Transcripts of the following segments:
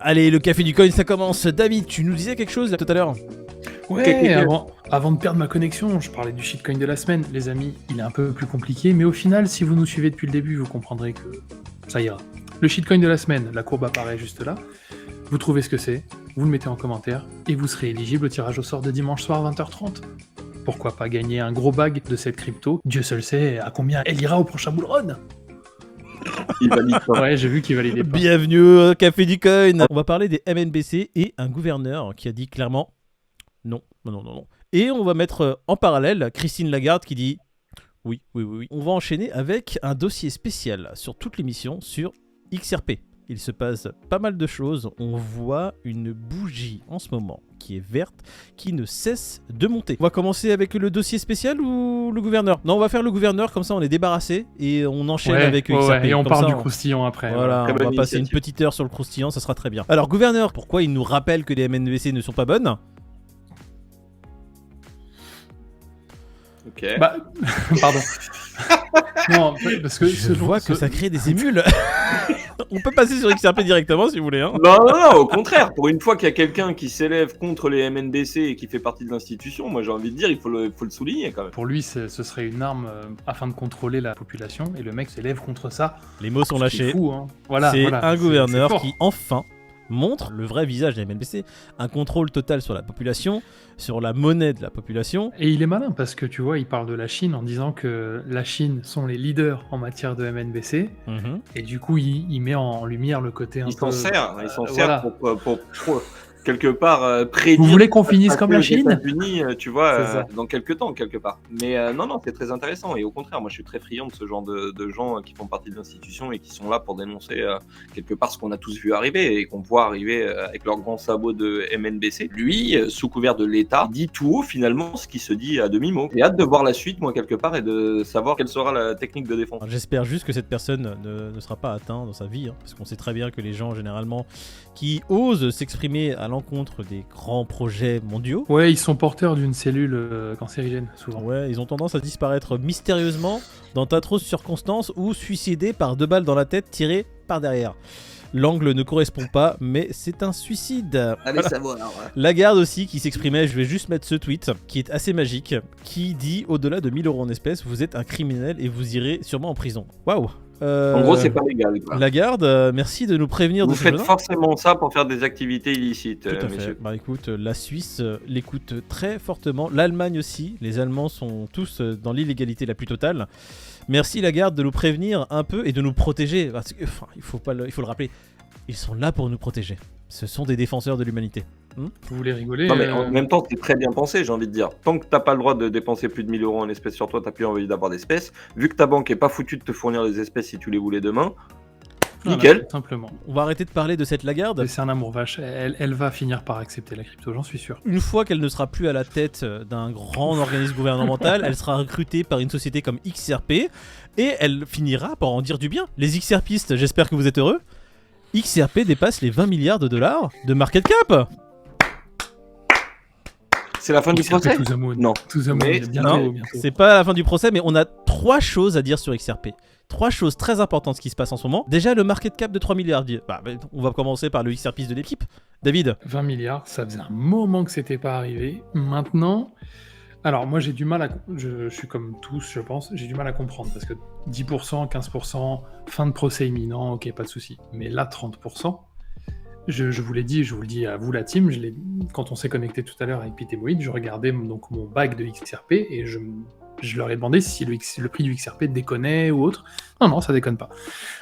Allez, le café du coin, ça commence. David, tu nous disais quelque chose là tout à l'heure? Ouais, avant de perdre ma connexion, je parlais du shitcoin de la semaine. Les amis, il est un peu plus compliqué, mais au final, si vous nous suivez depuis le début, vous comprendrez que ça ira. Le shitcoin de la semaine, la courbe apparaît juste là. Vous trouvez ce que c'est, vous le mettez en commentaire, et vous serez éligible au tirage au sort de dimanche soir 20h30. Pourquoi pas gagner un gros bag de cette crypto? Dieu seul sait à combien elle ira au prochain bull run. Il valide pas. Ouais, j'ai vu qu'il validait pas. Bienvenue au café du coin. On va parler des MNBC et un gouverneur qui a dit clairement non. Et on va mettre en parallèle Christine Lagarde qui dit oui. On va enchaîner avec un dossier spécial sur toute l'émission sur XRP. Il se passe pas mal de choses. On voit une bougie en ce moment qui est verte, qui ne cesse de monter. On va commencer avec le dossier spécial ou le gouverneur? Non, on va faire le gouverneur, comme ça on est débarrassé et on enchaîne avec XRP. Ouais, et on comme parle ça, du croustillant après. Voilà, Très on va bonne passer une initiative. petite heure sur le croustillant, ça sera très bien. Alors, gouverneur, pourquoi il nous rappelle que les MNBC ne sont pas bonnes? Ok. Bah, pardon. Non, parce que Je vois que ça crée des émules. On peut passer sur XRP directement si vous voulez. Hein. Non, au contraire. Pour une fois qu'il y a quelqu'un qui s'élève contre les MNBC et qui fait partie de l'institution, moi j'ai envie de dire, il faut le souligner quand même. pour lui, ce serait une arme afin de contrôler la population, et le mec s'élève contre ça. Les mots sont C'est lâchés. fou, hein. Voilà, C'est voilà, un gouverneur c'est fort. qui enfin montre le vrai visage des MNBC, un contrôle total sur la population, sur la monnaie de la population. Et il est malin parce que tu vois, il parle de la Chine en disant que la Chine sont les leaders en matière de MNBC, Mhm. et du coup, il met en lumière le côté un Il peu. s'en sert Voilà. pour quelque part prédire. Vous voulez qu'on finisse comme la Chine? Les États-Unis, tu vois, C'est ça. dans quelques temps, quelque part. Mais non, c'est très intéressant. Et au contraire, moi, je suis très friand de ce genre de gens qui font partie de l'institution et qui sont là pour dénoncer quelque part ce qu'on a tous vu arriver et qu'on voit arriver avec leurs grands sabots de MNBC. Lui, sous couvert de l'État, dit tout haut finalement ce qui se dit à demi-mot. J'ai hâte de voir la suite, moi, quelque part, et de savoir quelle sera la technique de défense. Alors, j'espère juste que cette personne ne sera pas atteinte dans sa vie, hein, parce qu'on sait très bien que les gens, généralement, qui osent s'exprimer à l'encontre des grands projets mondiaux, Ouais, ils sont porteurs d'une cellule cancérigène, souvent. ouais, ils ont tendance à disparaître mystérieusement dans d'atroces circonstances ou suicidés par 2 balles dans la tête tirées par derrière. L'angle ne correspond pas, mais c'est un suicide. Allez savoir. Lagarde aussi qui s'exprimait, je vais juste mettre ce tweet qui est assez magique, qui dit au-delà de 1000 € en espèces, vous êtes un criminel et vous irez sûrement en prison. Waouh. En gros, c'est pas légal, quoi. Lagarde, merci de nous prévenir Vous de ce faites phénomène. forcément ça pour faire des activités illicites, Tout à fait. messieurs. Bah écoute, la Suisse l'écoute très fortement, l'Allemagne aussi, les Allemands sont tous dans l'illégalité la plus totale. Merci Lagarde de nous prévenir un peu et de nous protéger, parce que, enfin, il faut le rappeler, ils sont là pour nous protéger. Ce sont des défenseurs de l'humanité. Vous voulez rigoler? Non, mais en même temps, c'est très bien pensé, j'ai envie de dire. Tant que t'as pas le droit de dépenser plus de 1000 € en espèces sur toi, t'as plus envie d'avoir d'espèces. Vu que ta banque est pas foutue de te fournir les espèces si tu les voulais demain, Voilà, nickel. tout simplement. On va arrêter de parler de cette Lagarde. Mais c'est un amour vache. Elle va finir par accepter la crypto, j'en suis sûr. Une fois qu'elle ne sera plus à la tête d'un grand organisme gouvernemental, elle sera recrutée par une société comme XRP et elle finira par en dire du bien. Les XRPistes, j'espère que vous êtes heureux. XRP dépasse les 20 milliards de dollars de market cap. C'est la fin du procès. To the moon. Non. To the moon, Mais- bientôt, Non, bientôt. c'est pas la fin du procès, mais on a 3 choses à dire sur XRP. 3 choses très importantes qui se passent en ce moment. Déjà, le market cap de 3 milliards. On va commencer par le XRPiste de l'équipe. David. 20 milliards, ça faisait un moment que c'était pas arrivé. Maintenant, alors moi j'ai du mal à... Je suis comme tous, je pense, j'ai du mal à comprendre, parce que 10%, 15%, fin de procès imminent, ok, pas de souci. Mais là, 30%, je vous l'ai dit, je vous le dis à vous la team, quand on s'est connecté tout à l'heure avec Pitémoïde, je regardais donc mon bag de XRP et je leur ai demandé si le prix du XRP déconnait ou autre. Non, ça déconne pas.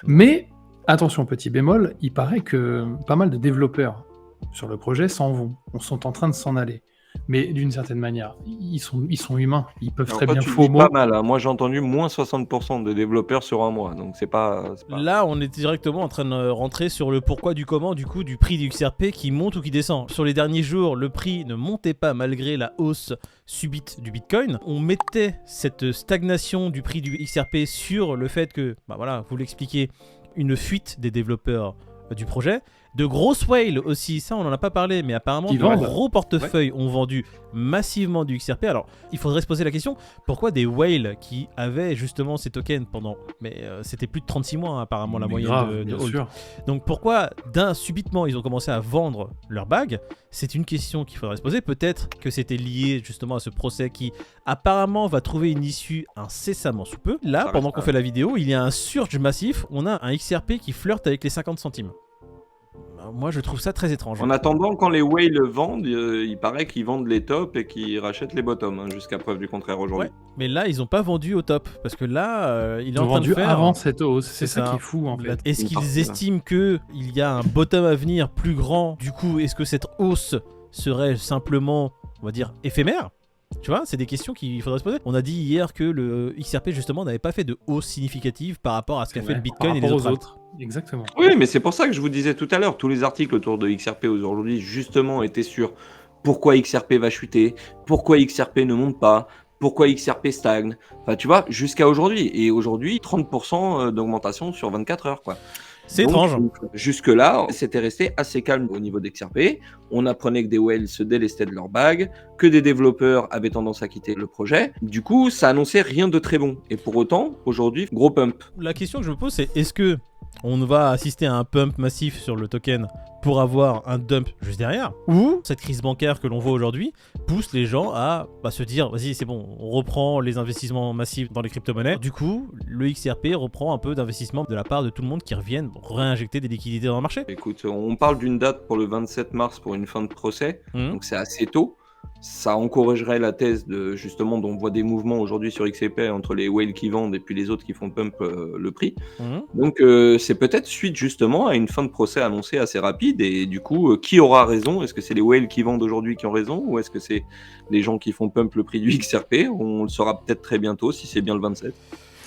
Mais, attention, petit bémol, il paraît que pas mal de développeurs sur le projet s'en vont, sont en train de s'en aller. Mais d'une certaine manière, ils sont humains, ils peuvent Alors très toi, bien tu faux dis mots. pas mal, hein. Moi j'ai entendu moins 60% de développeurs sur un mois, donc c'est pas... Là, on est directement en train de rentrer sur le pourquoi du comment du coup du prix du XRP qui monte ou qui descend. Sur les derniers jours, le prix ne montait pas malgré la hausse subite du Bitcoin. On mettait cette stagnation du prix du XRP sur le fait que, bah voilà, vous l'expliquez, une fuite des développeurs du projet. De grosses whales aussi, ça on n'en a pas parlé, mais apparemment Qui de vendent. gros portefeuilles ont vendu massivement du XRP. Alors il faudrait se poser la question, pourquoi des whales qui avaient justement ces tokens pendant, mais c'était plus de 36 mois hein, apparemment la Mais moyenne grave, de bien hold. sûr. Donc pourquoi subitement ils ont commencé à vendre leurs bagues? C'est une question qu'il faudrait se poser. Peut-être que c'était lié justement à ce procès qui apparemment va trouver une issue incessamment sous peu. Là, Ça pendant reste qu'on fait la vidéo, il y a un surge massif. On a un XRP qui flirte avec les 50 centimes. Moi, je trouve ça très étrange. En attendant, quand les whales vendent, il paraît qu'ils vendent les tops et qu'ils rachètent les bottoms, hein, jusqu'à preuve du contraire aujourd'hui. Ouais, mais là, ils n'ont pas vendu au top. Parce que là, il est Ils en ont train de vendu faire... avant cette hausse. C'est C'est ça ça. qui est fou en fait. Est-ce Une qu'ils partie, estiment qu'il y a un bottom à venir plus grand? Du coup, est-ce que cette hausse serait simplement, on va dire, éphémère? Tu vois, c'est des questions qu'il faudrait se poser. On a dit hier que le XRP, justement, n'avait pas fait de hausse significative par rapport à ce qu'a fait le Bitcoin Par et les rapport autres. aux autres. Exactement. Oui, mais c'est pour ça que je vous disais tout à l'heure, tous les articles autour de XRP aujourd'hui, justement, étaient sur pourquoi XRP va chuter, pourquoi XRP ne monte pas, pourquoi XRP stagne. Enfin, tu vois, jusqu'à aujourd'hui. Et aujourd'hui, 30% d'augmentation sur 24 heures, quoi. C'est Donc, étrange. Jusque-là, c'était resté assez calme au niveau d'XRP. On apprenait que des whales se délestaient de leurs bagues, que des développeurs avaient tendance à quitter le projet. Du coup, ça annonçait rien de très bon. Et pour autant, aujourd'hui, gros pump. La question que je me pose, c'est est-ce que on va assister à un pump massif sur le token pour avoir un dump juste derrière, ou cette crise bancaire que l'on voit aujourd'hui pousse les gens à se dire vas-y c'est bon, on reprend les investissements massifs dans les crypto-monnaies. Du coup, le XRP reprend un peu d'investissement de la part de tout le monde qui reviennent réinjecter des liquidités dans le marché. Écoute, on parle d'une date pour le 27 mars pour une fin de procès, donc c'est assez tôt. Ça encouragerait la thèse de justement dont on voit des mouvements aujourd'hui sur XRP entre les whales qui vendent et puis les autres qui font pump le prix. Donc c'est peut-être suite justement à une fin de procès annoncée assez rapide et du coup qui aura raison? Est-ce que c'est les whales qui vendent aujourd'hui qui ont raison ou est-ce que c'est les gens qui font pump le prix du XRP? On le saura peut-être très bientôt si c'est bien le 27.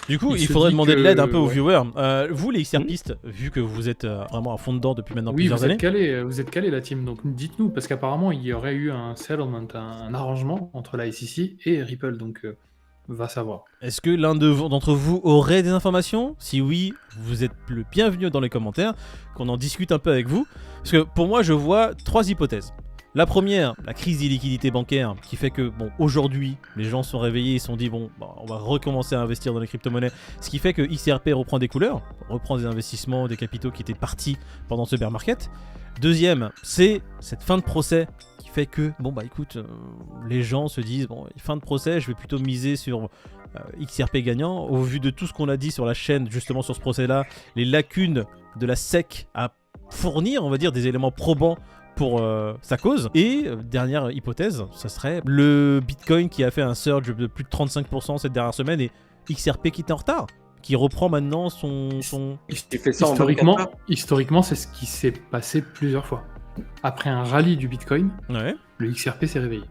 Du coup, Il il se faudrait dit demander de que- l'aide un peu aux ouais. viewers. Vous, les XRPistes, vu que vous êtes vraiment à fond dedans depuis maintenant Oui, plusieurs vous années, êtes calés la team, donc dites-nous, parce qu'apparemment il y aurait eu un settlement, un arrangement entre la SEC et Ripple, donc va savoir. est-ce que l'un d'entre vous aurait des informations? Si oui, vous êtes le bienvenu dans les commentaires, qu'on en discute un peu avec vous. Parce que pour moi, je vois 3 hypothèses. La première, la crise des liquidités bancaires qui fait que, bon, aujourd'hui, les gens sont réveillés et se sont dit, bon, on va recommencer à investir dans les crypto-monnaies. Ce qui fait que XRP reprend des couleurs, reprend des investissements, des capitaux qui étaient partis pendant ce bear market. Deuxième, c'est cette fin de procès qui fait que, bon, bah écoute, les gens se disent, bon, fin de procès, je vais plutôt miser sur XRP gagnant. Au vu de tout ce qu'on a dit sur la chaîne, justement sur ce procès-là, les lacunes de la SEC à fournir, on va dire, des éléments probants pour sa cause. Et dernière hypothèse, ça serait le Bitcoin qui a fait un surge de plus de 35% cette dernière semaine et XRP qui était en retard, qui reprend maintenant son... Il fait ça en 24 heures. Historiquement, c'est ce qui s'est passé plusieurs fois. Après un rallye du Bitcoin, Ouais. le XRP s'est réveillé.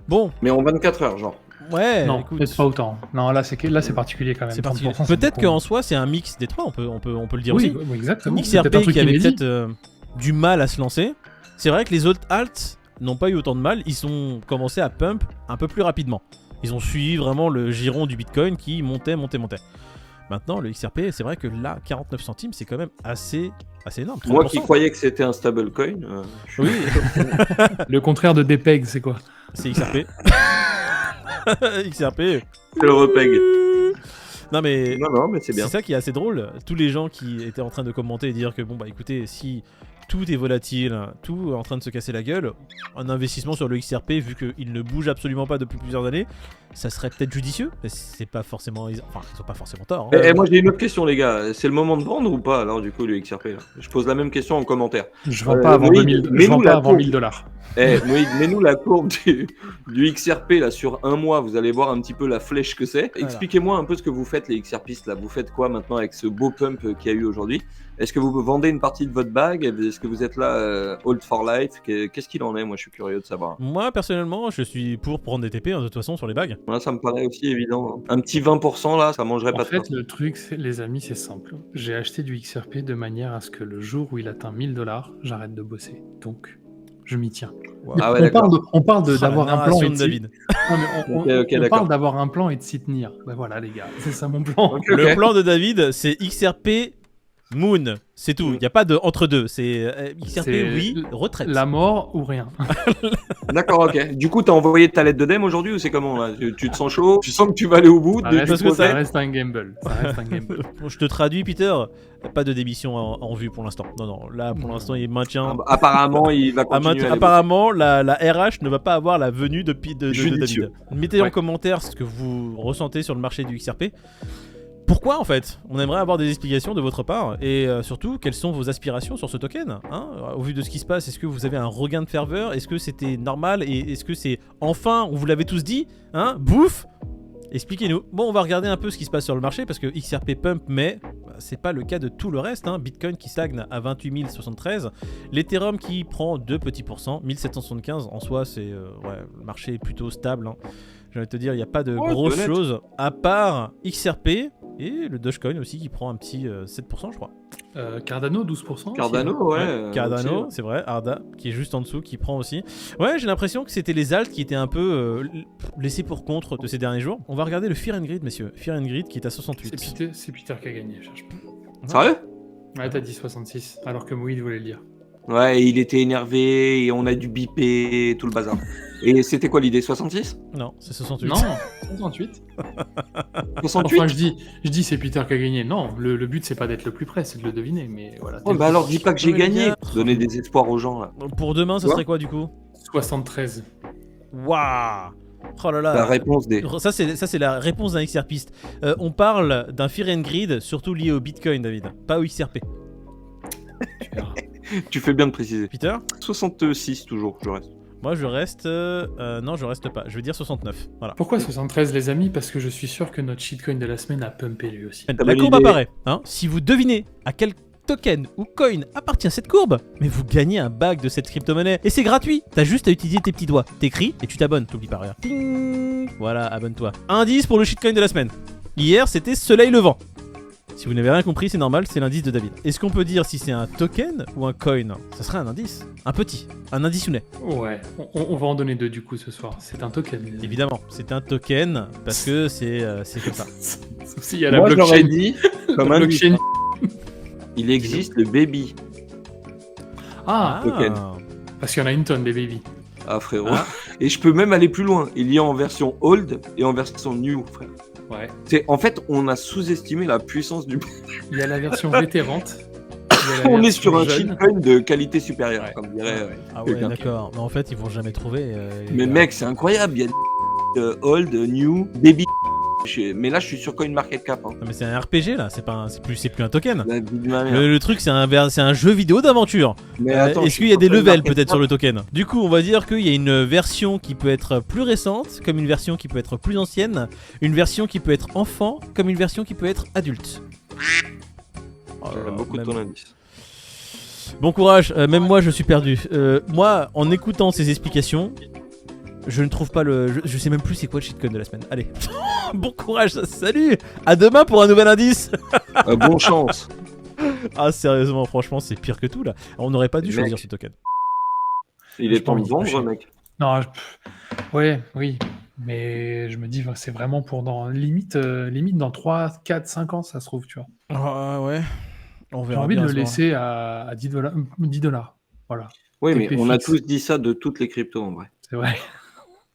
Bon, Mais en 24 heures, genre. ouais, non, écoute, peut-être pas autant. Non, là c'est particulier quand même. c'est particulier. 30%, c'est Peut-être beaucoup. qu'en soi, c'est un mix des trois, on peut le dire Oui, aussi. oui, exactement. C'est XRP peut-être un truc qui avait inédit. peut-être du mal à se lancer. C'est vrai que les autres alts n'ont pas eu autant de mal, ils ont commencé à pump un peu plus rapidement. Ils ont suivi vraiment le giron du Bitcoin qui montait. Maintenant, le XRP, c'est vrai que là, 49 centimes, c'est quand même assez énorme. 30%. Moi qui croyais que c'était un stablecoin, Oui, Le contraire de DPEG, c'est quoi? c'est XRP. XRP. c'est le repeg. Non mais Non, mais c'est bien. c'est ça qui est assez drôle. Tous les gens qui étaient en train de commenter et dire que bon bah écoutez, si tout est volatile, tout est en train de se casser la gueule, un investissement sur le XRP vu qu'il ne bouge absolument pas depuis plusieurs années, ça serait peut-être judicieux. Mais c'est pas forcément, ils ont pas forcément tort. Hein. Et moi j'ai une autre question les gars, c'est le moment de vendre ou pas alors du coup le XRP là? Je pose la même question en commentaire. Je vends pas avant Moïd, 2000, mets-nous je vends la pas avant courbe. 1000 $. Moïd, mets-nous la courbe du XRP là sur un mois, vous allez voir un petit peu la flèche que c'est. Voilà. Expliquez-moi un peu ce que vous faites les XRPistes là, vous faites quoi maintenant avec ce beau pump qu'il y a eu aujourd'hui? Est-ce que vous vendez une partie de votre bague? Est-ce que vous êtes là hold for life? Qu'est-ce qu'il en est? Moi je suis curieux de savoir. Moi personnellement, je suis pour prendre des TP de toute façon sur les bagues. Moi, ça me paraît aussi évident. Un petit 20% là, ça mangerait En pas de fait, pain. le truc, les amis, c'est simple. J'ai acheté du XRP de manière à ce que le jour où il atteint 1000 $, j'arrête de bosser. Donc, je m'y tiens. Ah ouais, d'accord. On parle Ah, la d'avoir un plan narration et de de David. Non, mais Ok, on d'accord. parle d'avoir un plan et de s'y tenir. Ben voilà, les gars, c'est ça mon plan. Ok, Le ok. plan de David, c'est XRP Moon, c'est tout. Il n'y a pas de entre deux. C'est XRP, C'est oui, retraite. La mort ou rien. D'accord, ok. Du coup, t'as envoyé ta lettre de dème aujourd'hui ou c'est comment là tu te sens chaud? Tu sens que tu vas aller au bout Ça de reste, parce que ça ça- reste un gamble. Ça reste un gamble. Bon, je te traduis, Peter. Pas de démission en vue pour l'instant. Non, là pour l'instant il maintient. Apparemment, il va continuer à aller Apparemment, la RH ne va pas avoir la venue de Judicieux. David. Mettez en Ouais. commentaire ce que vous ressentez sur le marché du XRP. Pourquoi en fait? On aimerait avoir des explications de votre part et surtout quelles sont vos aspirations sur ce token hein. Au vu de ce qui se passe, est-ce que vous avez un regain de ferveur? Est-ce que c'était normal? Et est-ce que c'est enfin, on vous l'avait tous dit hein? Bouffe. Expliquez-nous. Bon, on va regarder un peu ce qui se passe sur le marché parce que XRP pump, mais c'est pas le cas de tout le reste. Hein. Bitcoin qui stagne à 28 073. L'Ethereum qui prend 2 petits pourcents, 1775. En soi, c'est le marché est plutôt stable. Hein. J'ai envie de te dire, il n'y a pas de grosses honnête. choses à part XRP et le Dogecoin aussi qui prend un petit 7%, je crois. Cardano, 12%. Cardano, aussi, hein. ouais. Cardano, aussi, c'est vrai, Arda, qui est juste en dessous, qui prend aussi. Ouais, j'ai l'impression que c'était les alts qui étaient un peu laissés pour contre de ces derniers jours. On va regarder le Fear and Greed, messieurs. Fear and Greed qui est à 68. C'est Peter qui a gagné, cherche pas. Sérieux? Ouais, t'as dit 66, alors que Moïd voulait le dire. Ouais, il était énervé et on a dû biper et tout le bazar. Et c'était quoi l'idée? 66? Non, c'est 68. Non, 68. 68? Enfin, je dis c'est Peter qui a gagné. Non, le but c'est pas d'être le plus près, c'est de le deviner. Mais voilà. Oh, bah alors dis pas que j'ai Non, mais les gagné. gars. Donner des espoirs aux gens là. Pour demain, ça Quoi serait quoi du coup? 73. Waouh. Oh là La là. réponse des. Ça c'est la réponse d'un XRPiste. On parle d'un Fear and Greed surtout lié au Bitcoin, David, pas au XRP. Tu verras. Tu fais bien de préciser. Peter? 66 toujours, je reste. Moi je reste... non, je reste pas. Je vais dire 69. Voilà. Pourquoi 73 les amis? Parce que je suis sûr que notre shitcoin de la semaine a pumpé lui aussi. T'as La bonne courbe idée. apparaît. Hein. Si vous devinez à quel token ou coin appartient cette courbe, mais vous gagnez un bac de cette crypto-monnaie. Et c'est gratuit. T'as juste à utiliser tes petits doigts. T'écris et tu t'abonnes. T'oublies pas rien. Ting. Voilà, abonne-toi. Indice pour le shitcoin de la semaine. Hier, c'était Soleil Levant. Si vous n'avez rien compris, c'est normal, c'est l'indice de David. Est-ce qu'on peut dire si c'est un token ou un coin? Ça serait un indice. Un petit. Un indiciounet. Ouais, on va en donner deux du coup ce soir. C'est un token. les amis. Évidemment, c'est un token parce que c'est comme ça. Sauf s'il y a la Moi, je l'aurais blockchain. dit comme La un blockchain. Il existe le baby. Ah, token. parce qu'il y en a une tonne des baby. Ah frérot. Ah. Et je peux même aller plus loin. Il y a en version old et en version new, frère. Ouais. En fait, on a sous-estimé la puissance du. Il y a la version vétérante. il y a la On est version sur un jeune. shitcoin de qualité supérieure, Ouais. comme dirait. Ouais. Ah ouais, Quelqu'un. d'accord. Mais en fait, ils vont jamais trouver. Mais mec, c'est incroyable. Il y a old, new, baby. Mais là, je suis sur CoinMarketCap. Hein. Non, mais c'est un RPG là, c'est plus un token. La vie de ma mère. Le truc c'est un jeu vidéo d'aventure. Mais attends, je Est-ce suis qu'il y a sur des levels CoinMarketCap. peut-être sur le token? Du coup, on va dire qu'il y a une version qui peut être plus récente, comme une version qui peut être plus ancienne, une version qui peut être enfant, comme une version qui peut être adulte. Oh là là, J'aime beaucoup même- ton indice. Bon courage, même moi je suis perdu. Moi, en écoutant ces explications, je ne trouve pas le... Je sais même plus c'est quoi le shitcoin de la semaine. Allez, bon courage, salut. À demain pour un nouvel indice. Bonne chance. Ah sérieusement, franchement c'est pire que tout là. On n'aurait pas dû Mec. choisir ce token. Il J'ai est pas temps de envie de vendre, lâcher. mec. Non, ouais, oui. Mais je me dis, c'est vraiment pour dans limite dans 3, 4, 5 ans, ça se trouve, tu vois. Ah ouais. On J'ai verra envie de bien le à ce moment-là. laisser à 10 $. 10 $. Voilà, Oui, mais TP on a fixe. tous dit ça de toutes les cryptos en vrai. c'est vrai.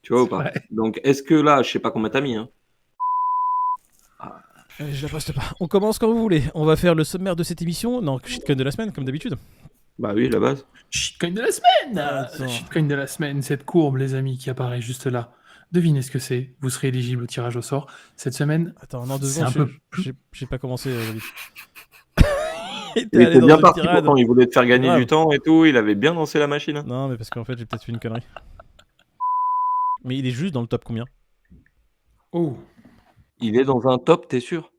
Tu vois ou C'est pas? vrai. Donc, est-ce que là, je sais pas combien t'as mis, hein. Je la poste pas. On commence quand vous voulez. On va faire le sommaire de cette émission. Non, shitcoin de la semaine comme d'habitude. Bah oui, la base. Shitcoin de la semaine Attends. Shitcoin de la semaine, cette courbe, les amis, qui apparaît juste là. Devinez ce que c'est. Vous serez éligible au tirage au sort. Cette semaine, Attends, non, deux C'est secondes. un peu J'ai pas commencé. David. Il T'es allé était dans bien une parti tirade. pourtant, il voulait te faire gagner Grave. du temps et tout, il avait bien lancé la machine. Hein. Non, mais parce qu'en fait j'ai peut-être fait une connerie. Mais il est juste dans le top combien? oh, Il est dans un top, t'es sûr?